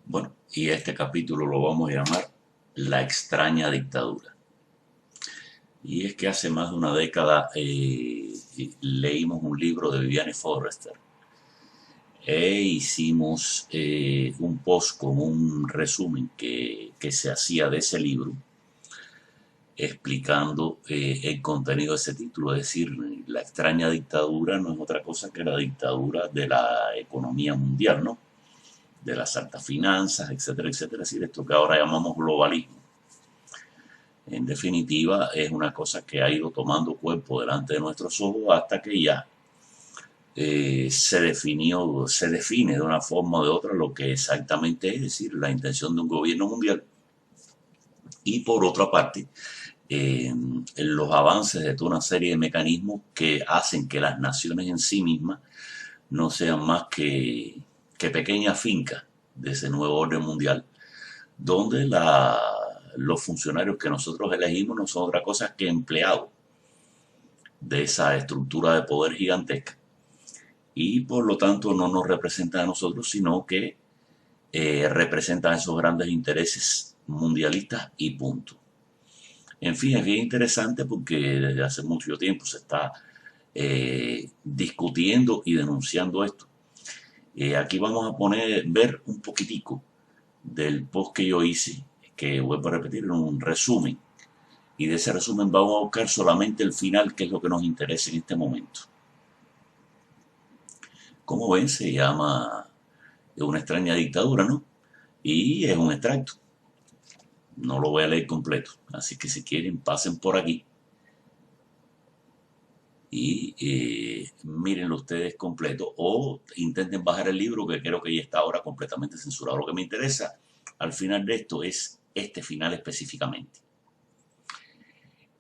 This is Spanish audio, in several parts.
Bueno, y este capítulo lo vamos a llamar La extraña dictadura. Y es que hace más de una década leímos un libro de Viviane Forrester e hicimos un post con un resumen que se hacía de ese libro explicando el contenido de ese título. Es decir, la extraña dictadura no es otra cosa que la dictadura de la economía mundial, ¿no? De las altas finanzas, etcétera, etcétera. Es decir, esto que ahora llamamos globalismo. En definitiva, es una cosa que ha ido tomando cuerpo delante de nuestros ojos hasta que ya se define de una forma o de otra lo que exactamente es decir, la intención de un gobierno mundial. Y por otra parte, los avances de toda una serie de mecanismos que hacen que las naciones en sí mismas no sean más que pequeñas fincas de ese nuevo orden mundial, donde los funcionarios que nosotros elegimos no son otra cosa que empleados de esa estructura de poder gigantesca y por lo tanto no nos representan a nosotros, sino que representan esos grandes intereses mundialistas y punto. En fin, es bien interesante porque desde hace mucho tiempo se está discutiendo y denunciando esto. Aquí vamos a ver un poquitico del post que yo hice, que vuelvo a repetir, en un resumen. Y de ese resumen vamos a buscar solamente el final, que es lo que nos interesa en este momento. Como ven, se llama Una extraña dictadura, ¿no? Y es un extracto. No lo voy a leer completo. Así que si quieren, pasen por aquí y mírenlo ustedes completo o intenten bajar el libro, que creo que ya está ahora completamente censurado. Lo que me interesa al final de esto es este final específicamente.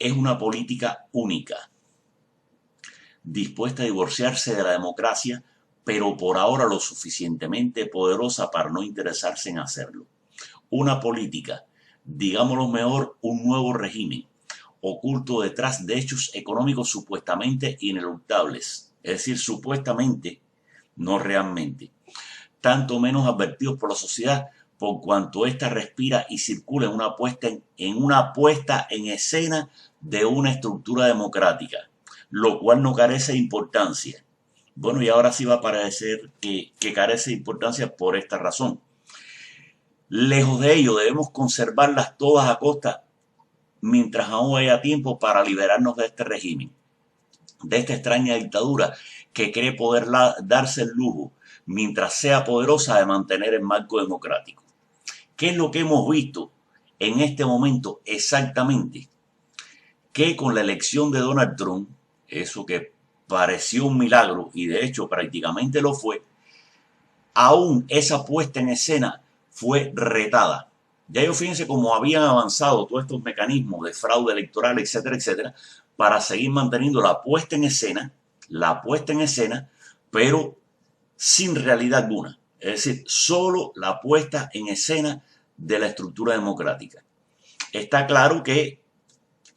Es una política única, dispuesta a divorciarse de la democracia, pero por ahora lo suficientemente poderosa para no interesarse en hacerlo. Una política, digámoslo mejor, un nuevo régimen, oculto detrás de hechos económicos supuestamente ineluctables, es decir, supuestamente, no realmente, tanto menos advertidos por la sociedad por cuanto ésta respira y circula en una puesta en escena de una estructura democrática, lo cual no carece de importancia. Bueno, y ahora sí va a parecer que carece de importancia por esta razón. Lejos de ello, debemos conservarlas todas a costa mientras aún haya tiempo para liberarnos de este régimen, de esta extraña dictadura que cree poder darse el lujo, mientras sea poderosa, de mantener el marco democrático. ¿Qué es lo que hemos visto en este momento exactamente? Que con la elección de Donald Trump, eso que pareció un milagro y de hecho prácticamente lo fue, aún esa puesta en escena fue retada. Ya ellos fíjense cómo habían avanzado todos estos mecanismos de fraude electoral, etcétera, etcétera, para seguir manteniendo la puesta en escena, pero sin realidad alguna. Es decir, solo la puesta en escena de la estructura democrática. Está claro que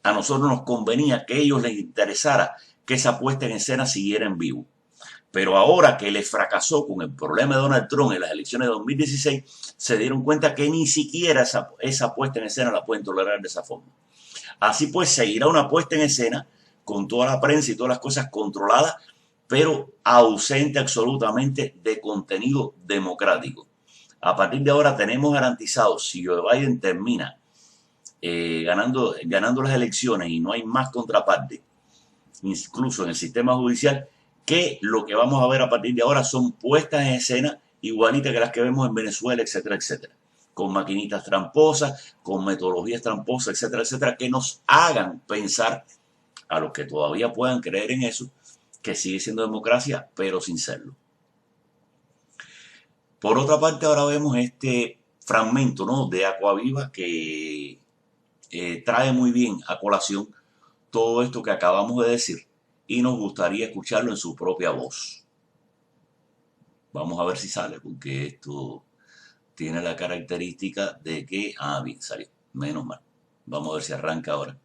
a nosotros nos convenía que a ellos les interesara que esa puesta en escena siguiera en vivo. Pero ahora que les fracasó con el problema de Donald Trump en las elecciones de 2016, se dieron cuenta que ni siquiera esa puesta en escena la pueden tolerar de esa forma. Así pues, seguirá una puesta en escena con toda la prensa y todas las cosas controladas, pero ausente absolutamente de contenido democrático. A partir de ahora tenemos garantizado, si Joe Biden termina ganando las elecciones y no hay más contraparte, incluso en el sistema judicial, que lo que vamos a ver a partir de ahora son puestas en escena igualitas que las que vemos en Venezuela, etcétera, etcétera. Con maquinitas tramposas, con metodologías tramposas, etcétera, etcétera, que nos hagan pensar a los que todavía puedan creer en eso, que sigue siendo democracia, pero sin serlo. Por otra parte, ahora vemos este fragmento, ¿no?, de Aquaviva que trae muy bien a colación todo esto que acabamos de decir y nos gustaría escucharlo en su propia voz. Vamos a ver si sale, porque esto tiene la característica de que, bien, salió, menos mal. Vamos a ver si arranca ahora.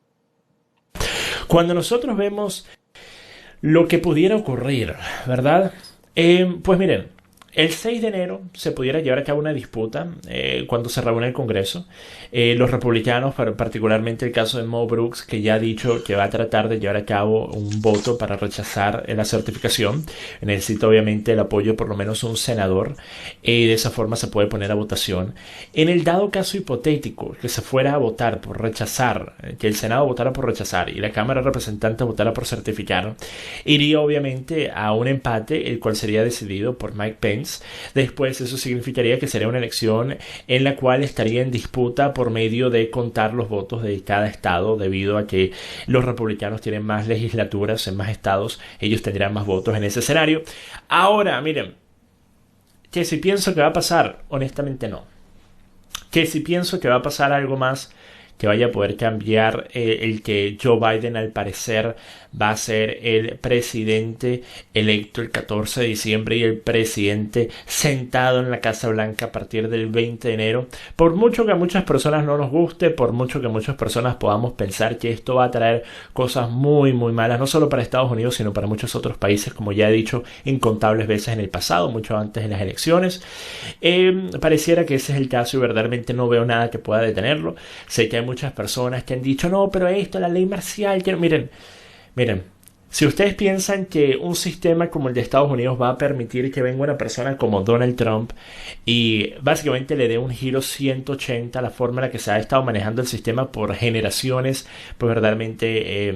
Cuando nosotros vemos lo que pudiera ocurrir, ¿verdad? Pues miren, el 6 de enero se pudiera llevar a cabo una disputa cuando se reúne el Congreso. Los republicanos, particularmente el caso de Mo Brooks, que ya ha dicho que va a tratar de llevar a cabo un voto para rechazar la certificación. Necesita obviamente el apoyo de por lo menos un senador. De esa forma se puede poner a votación. En el dado caso hipotético que se fuera a votar por rechazar, que el Senado votara por rechazar y la Cámara de Representantes votara por certificar, iría obviamente a un empate, el cual sería decidido por Mike Pence. Después eso significaría que sería una elección en la cual estaría en disputa por medio de contar los votos de cada estado, debido a que los republicanos tienen más legislaturas en más estados, ellos tendrían más votos en ese escenario. Ahora, miren, que si pienso que va a pasar, honestamente no. Que si pienso que va a pasar algo más que vaya a poder cambiar el que Joe Biden al parecer va a ser el presidente electo el 14 de diciembre y el presidente sentado en la Casa Blanca a partir del 20 de enero. Por mucho que a muchas personas no nos guste, por mucho que muchas personas podamos pensar que esto va a traer cosas muy muy malas, no solo para Estados Unidos, sino para muchos otros países, como ya he dicho incontables veces en el pasado, mucho antes de las elecciones. Pareciera que ese es el caso y verdaderamente no veo nada que pueda detenerlo. Sé que hay muchas personas que han dicho, no, pero esto, la ley marcial, que... Miren, si ustedes piensan que un sistema como el de Estados Unidos va a permitir que venga una persona como Donald Trump y básicamente le dé un giro 180 a la forma en la que se ha estado manejando el sistema por generaciones, pues verdaderamente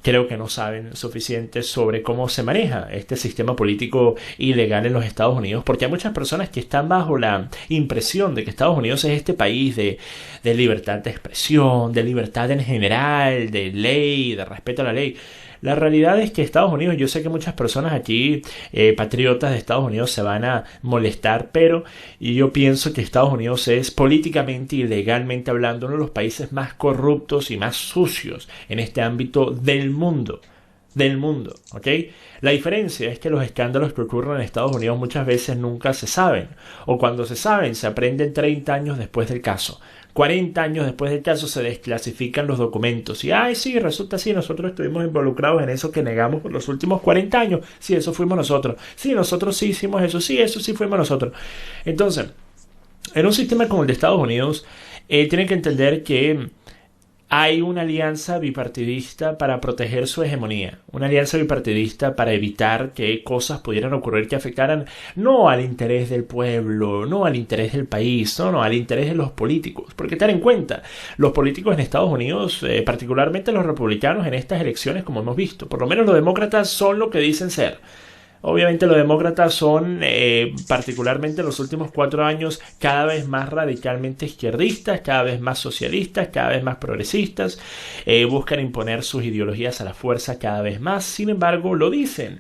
creo que no saben suficiente sobre cómo se maneja este sistema político ilegal en los Estados Unidos, porque hay muchas personas que están bajo la impresión de que Estados Unidos es este país de libertad de expresión, de libertad en general, de ley, de respeto a la ley. La realidad es que Estados Unidos, yo sé que muchas personas aquí, patriotas de Estados Unidos, se van a molestar, pero yo pienso que Estados Unidos es políticamente y legalmente hablando uno de los países más corruptos y más sucios en este ámbito del mundo. ¿Ok? La diferencia es que los escándalos que ocurren en Estados Unidos muchas veces nunca se saben, o cuando se saben se aprenden 30 años después del caso. 40 años después del caso se desclasifican los documentos y, sí, resulta así, nosotros estuvimos involucrados en eso que negamos por los últimos 40 años. Sí, eso fuimos nosotros. Sí, nosotros sí hicimos eso. Sí, eso sí fuimos nosotros. Entonces, en un sistema como el de Estados Unidos, tienen que entender que hay una alianza bipartidista para proteger su hegemonía, una alianza bipartidista para evitar que cosas pudieran ocurrir que afectaran no al interés del pueblo, no al interés del país, no al interés de los políticos. Porque ten en cuenta, los políticos en Estados Unidos, particularmente los republicanos en estas elecciones, como hemos visto, por lo menos los demócratas son lo que dicen ser. Obviamente los demócratas son, particularmente en los últimos 4 años, cada vez más radicalmente izquierdistas, cada vez más socialistas, cada vez más progresistas, buscan imponer sus ideologías a la fuerza cada vez más. Sin embargo, lo dicen,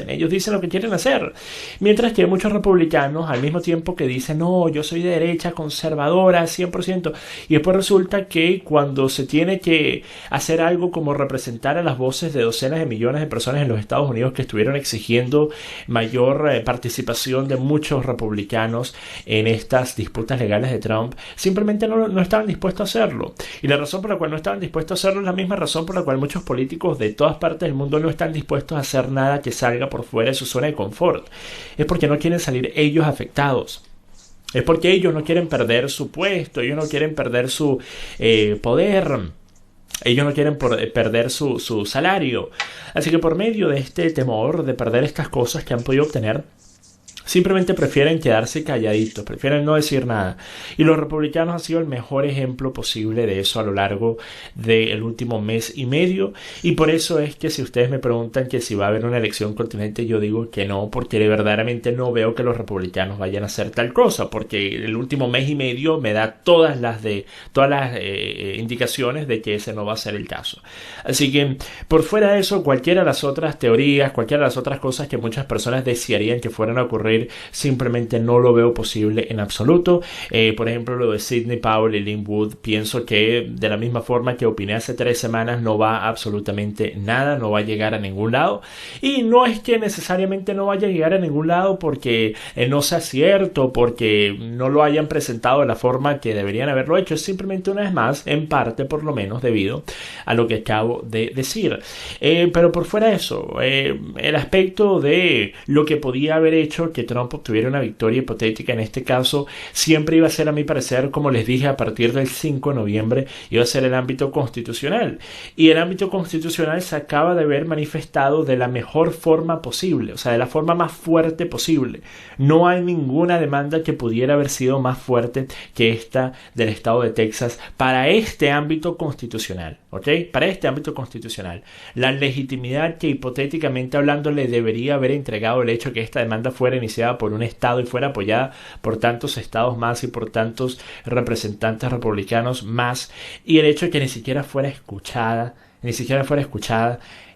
ellos dicen lo que quieren hacer. Mientras que hay muchos republicanos al mismo tiempo que dicen, no, yo soy de derecha, conservadora, 100%. Y después resulta que cuando se tiene que hacer algo como representar a las voces de docenas de millones de personas en los Estados Unidos que estuvieron exigiendo mayor participación de muchos republicanos en estas disputas legales de Trump, simplemente no estaban dispuestos a hacerlo. Y la razón por la cual no estaban dispuestos a hacerlo es la misma razón por la cual muchos políticos de todas partes del mundo no están dispuestos a hacer nada que salga por fuera de su zona de confort. Es porque no quieren salir ellos afectados. Es porque ellos no quieren perder su puesto, ellos no quieren perder su poder, ellos no quieren perder su salario. Así que por medio de este temor de perder estas cosas que han podido obtener, simplemente prefieren quedarse calladitos, prefieren no decir nada. Y los republicanos han sido el mejor ejemplo posible de eso a lo largo del último mes y medio. Y por eso es que si ustedes me preguntan que si va a haber una elección continente, yo digo que no, porque verdaderamente no veo que los republicanos vayan a hacer tal cosa, porque el último mes y medio me da todas las indicaciones de que ese no va a ser el caso. Así que por fuera de eso, cualquiera de las otras teorías, cualquiera de las otras cosas que muchas personas desearían que fueran a ocurrir, simplemente no lo veo posible en absoluto. Por ejemplo, lo de Sidney Powell y Lynn Wood, pienso que de la misma forma que opiné hace 3 semanas, no va absolutamente nada, no va a llegar a ningún lado. Y no es que necesariamente no vaya a llegar a ningún lado porque no sea cierto, porque no lo hayan presentado de la forma que deberían haberlo hecho. Es simplemente, una vez más, en parte por lo menos debido a lo que acabo de decir. Pero por fuera de eso, el aspecto de lo que podía haber hecho que Trump obtuviera una victoria hipotética en este caso, siempre iba a ser, a mi parecer, como les dije, a partir del 5 de noviembre, iba a ser el ámbito constitucional. Y el ámbito constitucional se acaba de ver manifestado de la mejor forma posible, o sea, de la forma más fuerte posible. No hay ninguna demanda que pudiera haber sido más fuerte que esta del estado de Texas para este ámbito constitucional, ¿ok? Para este ámbito constitucional. La legitimidad que hipotéticamente hablando le debería haber entregado el hecho que esta demanda fuera iniciada por un estado y fuera apoyada por tantos estados más y por tantos representantes republicanos más, y el hecho de que ni siquiera fuera escuchada,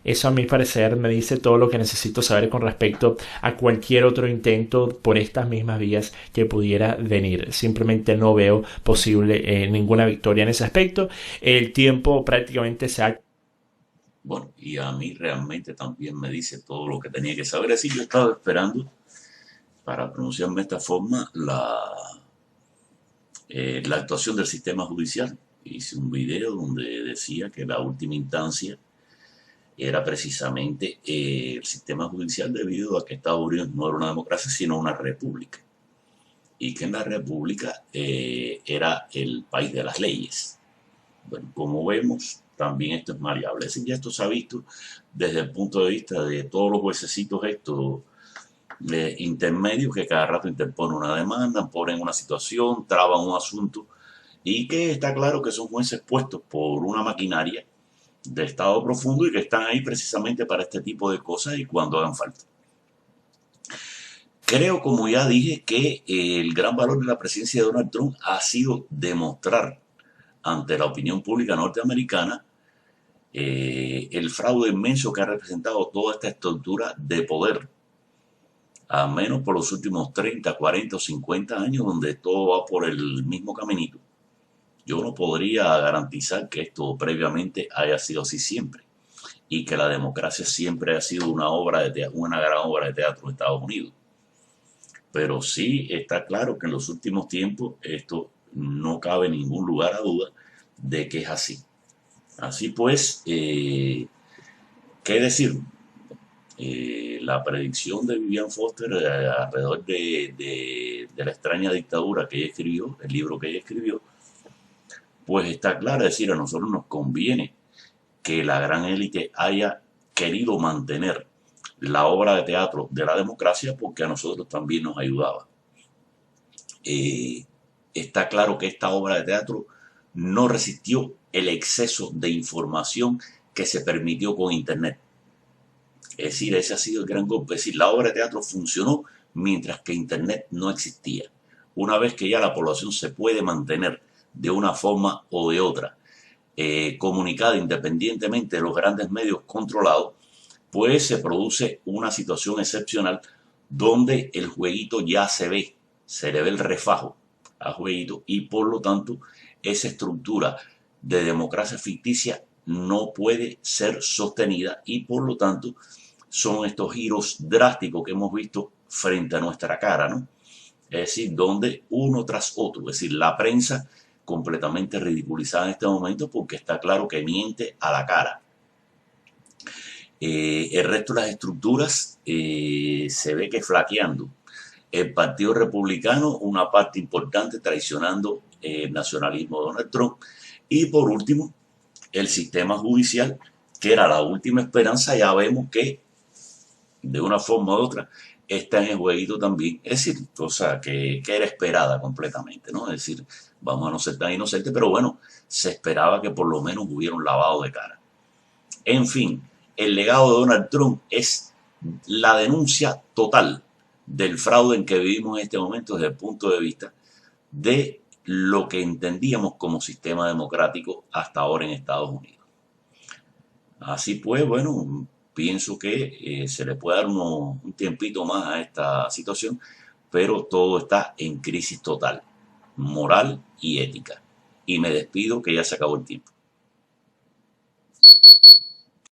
eso a mi parecer me dice todo lo que necesito saber con respecto a cualquier otro intento por estas mismas vías que pudiera venir. Simplemente no veo posible ninguna victoria en ese aspecto. El tiempo prácticamente se ha... Bueno, y a mí realmente también me dice todo lo que tenía que saber. Así yo estaba esperando, para pronunciarme de esta forma, la actuación del sistema judicial. Hice un video donde decía que la última instancia era precisamente el sistema judicial, debido a que Estados Unidos no era una democracia sino una república, y que en la república era el país de las leyes. Bueno, como vemos, también esto es maleable. Es decir, ya esto se ha visto desde el punto de vista de todos los juececitos estos intermedios que cada rato interponen una demanda, ponen una situación, traban un asunto, y que está claro que son jueces puestos por una maquinaria de estado profundo y que están ahí precisamente para este tipo de cosas y cuando hagan falta. Creo, como ya dije, que el gran valor de la presidencia de Donald Trump ha sido demostrar ante la opinión pública norteamericana el fraude inmenso que ha representado toda esta estructura de poder, al menos por los últimos 30, 40 o 50 años, donde todo va por el mismo caminito. Yo no podría garantizar que esto previamente haya sido así siempre, y que la democracia siempre ha sido una gran obra de teatro de Estados Unidos. Pero sí está claro que en los últimos tiempos esto no cabe ningún lugar a duda de que es así. Así pues, ¿qué decir? La predicción de Vivian Foster alrededor de la extraña dictadura que ella escribió, el libro que ella escribió, pues está clara. Es decir, a nosotros nos conviene que la gran élite haya querido mantener la obra de teatro de la democracia, porque a nosotros también nos ayudaba. Está claro que esta obra de teatro no resistió el exceso de información que se permitió con Internet. Es decir, ese ha sido el gran golpe. Es decir, la obra de teatro funcionó mientras que Internet no existía. Una vez que ya la población se puede mantener de una forma o de otra comunicada independientemente de los grandes medios controlados, pues se produce una situación excepcional donde el jueguito ya se le ve el refajo al jueguito, y por lo tanto esa estructura de democracia ficticia no puede ser sostenida, y por lo tanto son estos giros drásticos que hemos visto frente a nuestra cara, ¿no? Es decir, donde uno tras otro, es decir, la prensa completamente ridiculizada en este momento, porque está claro que miente a la cara. El resto de las estructuras se ve que flaqueando. El Partido Republicano, una parte importante, traicionando el nacionalismo de Donald Trump. Y por último, el sistema judicial, que era la última esperanza. Ya vemos que de una forma u otra está en el jueguito también. Es decir, cosa que era esperada completamente, ¿no? Es decir, vamos a no ser tan inocentes, pero bueno, se esperaba que por lo menos hubiera un lavado de cara. En fin, el legado de Donald Trump es la denuncia total del fraude en que vivimos en este momento desde el punto de vista de lo que entendíamos como sistema democrático hasta ahora en Estados Unidos. Así pues, bueno, pienso que se le puede dar un tiempito más a esta situación, pero todo está en crisis total, moral y ética. Y me despido, que ya se acabó el tiempo.